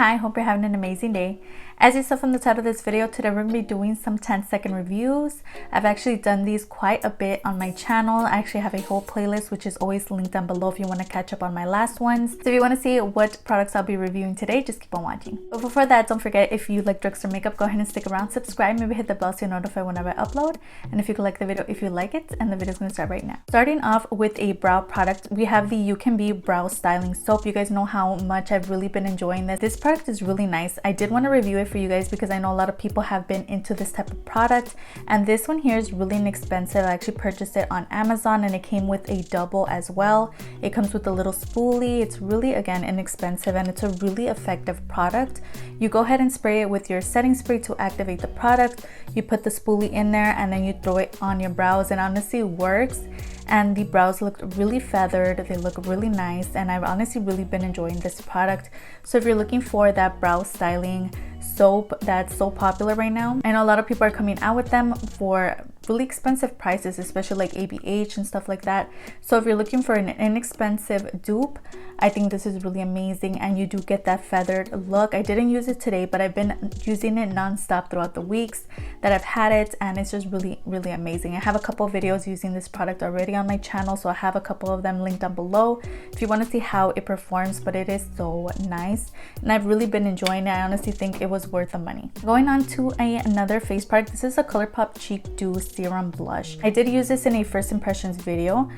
Hi, hope you're having an amazing day. As you saw from the title of this video, today we're going to be doing some 10-second reviews. I've actually done these quite a bit on my channel. I actually have a whole playlist which is always linked down below if you want to catch up on my last ones. So if you want to see what products I'll be reviewing today, just keep on watching. But before that, don't forget, if you like drugstore makeup, go ahead and stick around, subscribe, maybe hit the bell so you're notified whenever I upload. And if you could like the video, if you like it, and the video's going to start right now. Starting off with a brow product, we have the UCANBE Brow Styling Soap. You guys know how much I've really been enjoying this. This product is really nice. I did want to review it for you guys because I know a lot of people have been into this type of product, and this one here is really inexpensive. I actually purchased it on Amazon and it came with a double as well. It comes with a little spoolie. It's really, again, inexpensive, and it's a really effective product. You go ahead and spray it with your setting spray to activate the product. You put the spoolie in there and then you throw it on your brows, and honestly it works. And the brows look really feathered, they look really nice, and I've honestly really been enjoying this product. So if you're looking for that brow styling soap that's so popular right now, I know a lot of people are coming out with them for really expensive prices, especially like ABH and stuff like that. So if you're looking for an inexpensive dupe, I think this is really amazing, and you do get that feathered look. I didn't use it today, but I've been using it non-stop throughout the weeks that I've had it, and it's just really amazing. I have a couple of videos using this product already on my channel, so I have a couple of them linked down below if you want to see how it performs, but it is so nice and I've really been enjoying it. I honestly think it was worth the money. Going on to another face product, this is a Colourpop Cheek Dew Serum Blush. I did use this in a first impressions video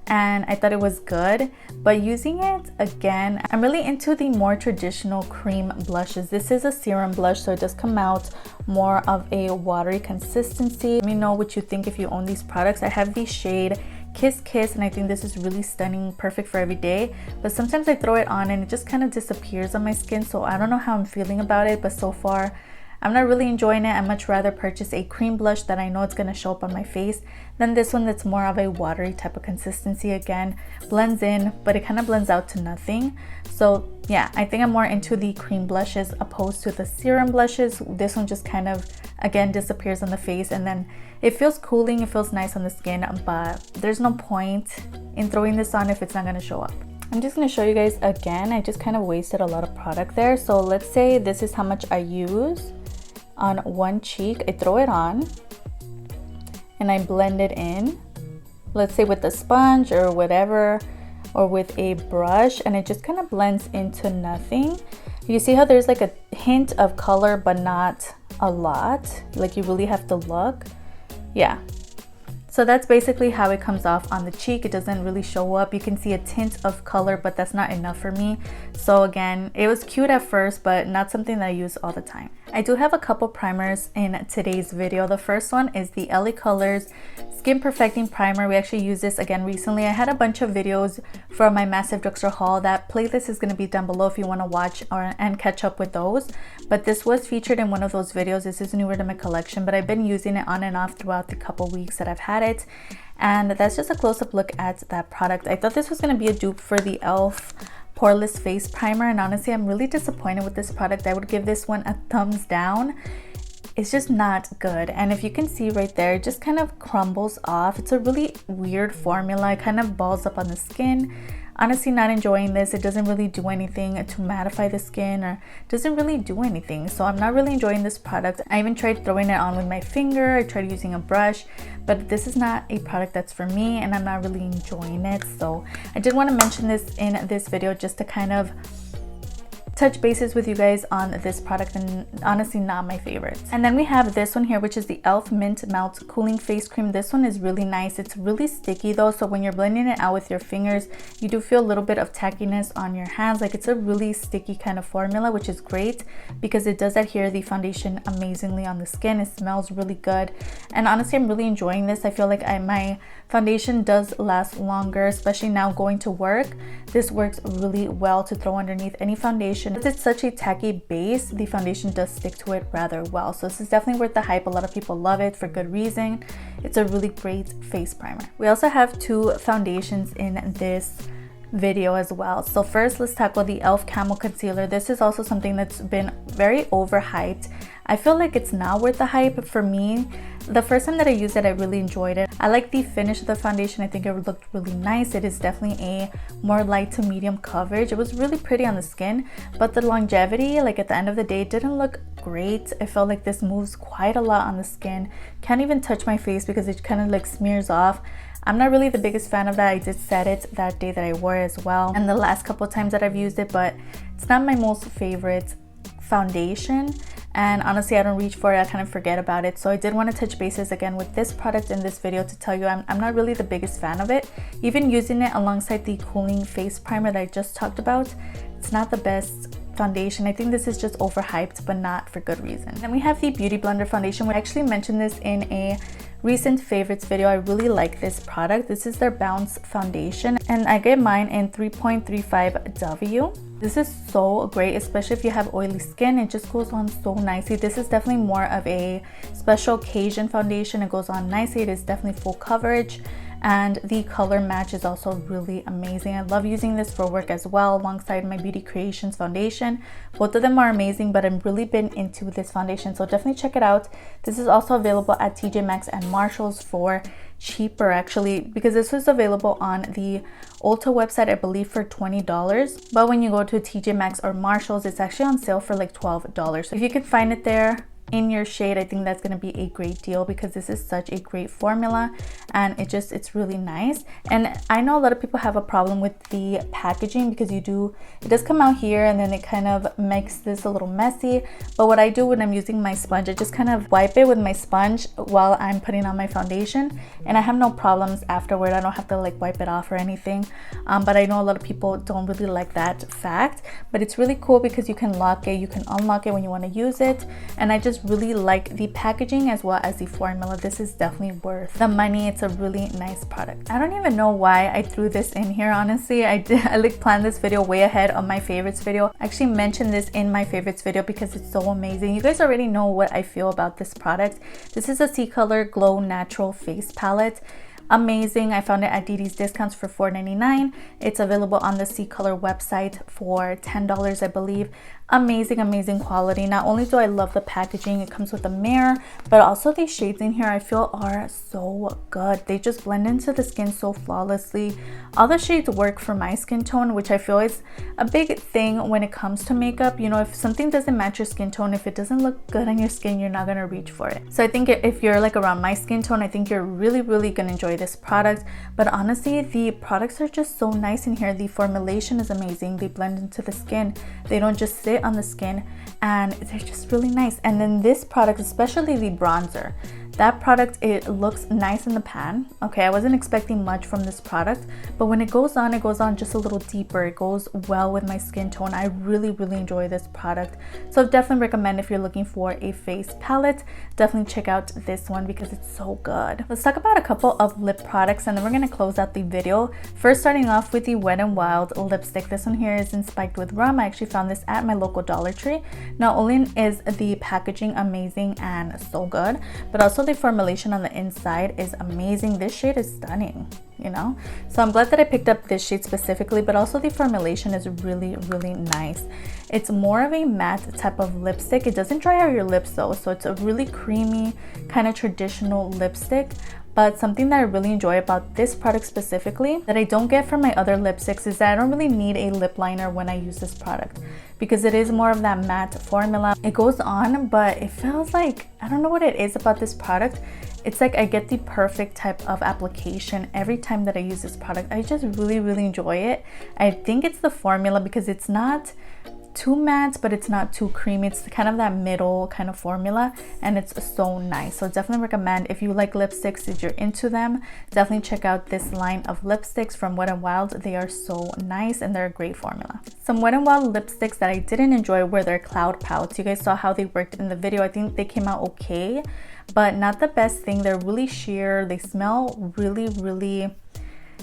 and I thought it was good, but using it again, I'm really into the more traditional cream blushes. This is a serum blush, so it does come out more of a watery consistency. Let me know what you think if you own these products. I have the shade Kiss Kiss, and I think this is really stunning, perfect for every day, but sometimes I throw it on and it just kind of disappears on my skin, so I don't know how I'm feeling about it, but so far I'm not really enjoying it. I'd much rather purchase a cream blush that I know it's going to show up on my face than this one that's more of a watery type of consistency. Again, blends in, but it kind of blends out to nothing. So yeah, I think I'm more into the cream blushes opposed to the serum blushes. This one just kind of, again, disappears on the face, and then it feels cooling, it feels nice on the skin, but there's no point in throwing this on if it's not going to show up. I'm just going to show you guys again. I just kind of wasted a lot of product there. So let's say this is how much I use on one cheek. I throw it on and I blend it in, let's say with a sponge or whatever, or with a brush, and it just kind of blends into nothing. You see how there's like a hint of color but not a lot, like you really have to look. Yeah, so that's basically how it comes off on the cheek. It doesn't really show up. You can see a tint of color, but that's not enough for me. So again, it was cute at first, but not something that I use all the time. I do have a couple primers in today's video. The first one is the LA Colors Skin Perfecting Primer. We actually used this again recently. I had a bunch of videos for my massive drugstore haul. That playlist is going to be down below if you want to watch and catch up with those. But this was featured in one of those videos. This is newer to my collection, but I've been using it on and off throughout the couple weeks that I've had it. And that's just a close-up look at that product. I thought this was going to be a dupe for the e.l.f. Poreless Face Primer, and honestly I'm really disappointed with this product. I would give this one a thumbs down. It's just not good, and if you can see right there, it just kind of crumbles off. It's a really weird formula. It kind of balls up on the skin. Honestly, not enjoying this. It doesn't really do anything to mattify the skin, or doesn't really do anything, so I'm not really enjoying this product. I even tried throwing it on with my finger. I tried using a brush, but this is not a product that's for me, and I'm not really enjoying it. So I did want to mention this in this video just to kind of touch bases with you guys on this product, and honestly not my favorites. And then we have this one here, which is the e.l.f. Mint Melt Cooling Face Cream. This one is really nice. It's really sticky though, so when you're blending it out with your fingers, you do feel a little bit of tackiness on your hands. Like, it's a really sticky kind of formula, which is great because it does adhere the foundation amazingly on the skin. It smells really good, and honestly I'm really enjoying this. I feel like my foundation does last longer, especially now going to work. This works really well to throw underneath any foundation. It's such a tacky base, the foundation does stick to it rather well, so this is definitely worth the hype. A lot of people love it for good reason. It's a really great face primer. We also have two foundations in this video as well. So first, let's tackle the e.l.f. Camo Concealer. This is also something that's been very overhyped. I feel like it's not worth the hype for me. The first time that I used it, I really enjoyed it. I like the finish of the foundation. I think it looked really nice. It is definitely a more light to medium coverage. It was really pretty on the skin, but the longevity, like at the end of the day, it didn't look great. I felt like this moves quite a lot on the skin. Can't even touch my face because it kind of like smears off. I'm not really the biggest fan of that. I did set it that day that I wore it as well, and the last couple of times that I've used it, but it's not my most favorite foundation. And honestly, I don't reach for it. I kind of forget about it. So I did want to touch bases again with this product in this video to tell you I'm not really the biggest fan of it. Even using it alongside the cooling face primer that I just talked about, it's not the best foundation. I think this is just overhyped, but not for good reason. Then we have the Beauty Blender foundation. We actually mentioned this in a recent favorites video. I really like this product. This is their Bounce foundation, and I get mine in 3.35W. This is so great, especially if you have oily skin. It just goes on so nicely. This is definitely more of a special occasion foundation. It goes on nicely. It is definitely full coverage, and the color match is also really amazing. I love using this for work as well alongside my Beauty Creations foundation. Both of them are amazing, but I've really been into this foundation, so definitely check it out. This is also available at TJ Maxx and Marshalls for cheaper, actually, because this was available on the Ulta website, I believe, for $20, but when you go to TJ Maxx or Marshalls, it's actually on sale for like $12. So if you can find it there in your shade, I think that's going to be a great deal, because this is such a great formula, and it's really nice. And I know a lot of people have a problem with the packaging, because it does come out here and then it kind of makes this a little messy. But what I do when I'm using my sponge, I just kind of wipe it with my sponge while I'm putting on my foundation, and I have no problems afterward. I don't have to like wipe it off or anything. But I know a lot of people don't really like that fact, but it's really cool because you can lock it, you can unlock it when you want to use it. And I just really like the packaging as well as the formula. This is definitely worth the money. It's a really nice product. I don't even know why I threw this in here, honestly. I like planned this video way ahead of my favorites video. I actually mentioned this in my favorites video because it's so amazing. You guys already know what I feel about this product. This is a Ccolor Glow Natural Face Palette. Amazing. I found it at DD's discounts for $4.99. It's available on the Ccolor website for $10, I believe. Amazing quality. Not only do I love the packaging, it comes with a mirror, but also these shades in here I feel are so good. They just blend into the skin so flawlessly. All the shades work for my skin tone, which I feel is a big thing when it comes to makeup. You know, if something doesn't match your skin tone, if it doesn't look good on your skin, you're not gonna reach for it. So I think if you're like around my skin tone, I think you're really gonna enjoy this product. But honestly, the products are just so nice in here. The formulation is amazing. They blend into the skin. They don't just sit on the skin, and they're just really nice. And then this product, especially the bronzer, that product, it looks nice in the pan. Okay, I wasn't expecting much from this product, but when it goes on just a little deeper. It goes well with my skin tone. I really enjoy this product. So I definitely recommend, if you're looking for a face palette, definitely check out this one because it's so good. Let's talk about a couple of lip products, and then we're gonna close out the video. First, starting off with the Wet n Wild lipstick. This one here is in Spiked with Rum. I actually found this at my local Dollar Tree. Not only is the packaging amazing and so good, but also the formulation on the inside is amazing. This shade is stunning, you know, so I'm glad that I picked up this shade specifically, but also the formulation is really nice. It's more of a matte type of lipstick. It doesn't dry out your lips though, so it's a really creamy kind of traditional lipstick. But something that I really enjoy about this product specifically that I don't get from my other lipsticks is that I don't really need a lip liner when I use this product, because it is more of that matte formula. It goes on, but it feels like, I don't know what it is about this product. It's like I get the perfect type of application every time that I use this product. I just really enjoy it. I think it's the formula, because it's not too matte, but it's not too creamy. It's kind of that middle kind of formula, and it's so nice. So definitely recommend, if you like lipsticks, if you're into them, definitely check out this line of lipsticks from Wet n Wild. They are so nice and they're a great formula. Some Wet n Wild lipsticks that I didn't enjoy were their cloud pouts. You guys saw how they worked in the video. I think they came out okay, but not the best thing. They're really sheer. They smell really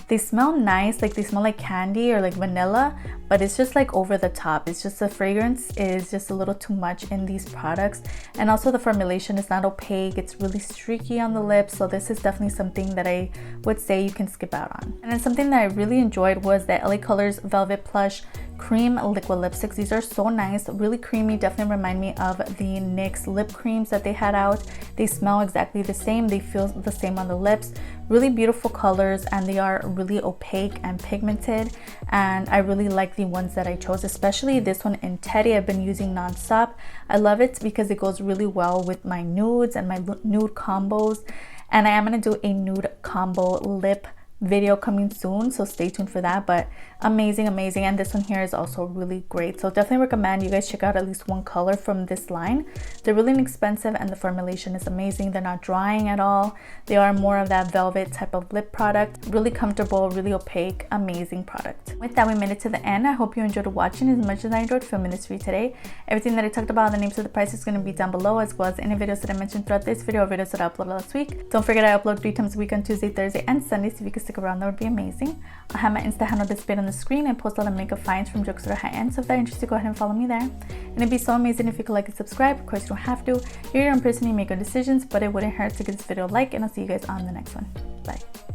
They smell nice, like they smell like candy or like vanilla, but it's just like over the top. It's just the fragrance is just a little too much in these products. And also the formulation is not opaque. It's really streaky on the lips. So this is definitely something that I would say you can skip out on. And then something that I really enjoyed was the LA Colors Velvet Plush Cream Liquid Lipsticks. These are so nice, really creamy, definitely remind me of the NYX lip creams that they had out. They smell exactly the same, they feel the same on the lips. Really beautiful colors, and they are really opaque and pigmented, and I really like the ones that I chose, especially this one in Teddy. I've been using non-stop. I love it because it goes really well with my nudes and my nude combos, and I am going to do a nude combo lip video coming soon, so stay tuned for that. But amazing, and this one here is also really great, so definitely recommend you guys check out at least one color from this line. They're really inexpensive and the formulation is amazing. They're not drying at all. They are more of that velvet type of lip product, really comfortable, really opaque, amazing product. With that, we made it to the end. I hope you enjoyed watching as much as I enjoyed filming this for you today. Everything that I talked about, the names of the prices, is going to be down below, as well as any videos that I mentioned throughout this video or videos that I uploaded last week. Don't forget I upload 3 times a week on Tuesday, Thursday, and Sunday, so if you could stick around, that would be amazing. I'll have my Insta handle displayed on the screen. I post all the makeup finds from drugstore high end, so if that interests you, go ahead and follow me there. And it'd be so amazing if you could like and subscribe. Of course, you don't have to. You're your own person, you make good decisions, but it wouldn't hurt to give this video a like, and I'll see you guys on the next one. Bye.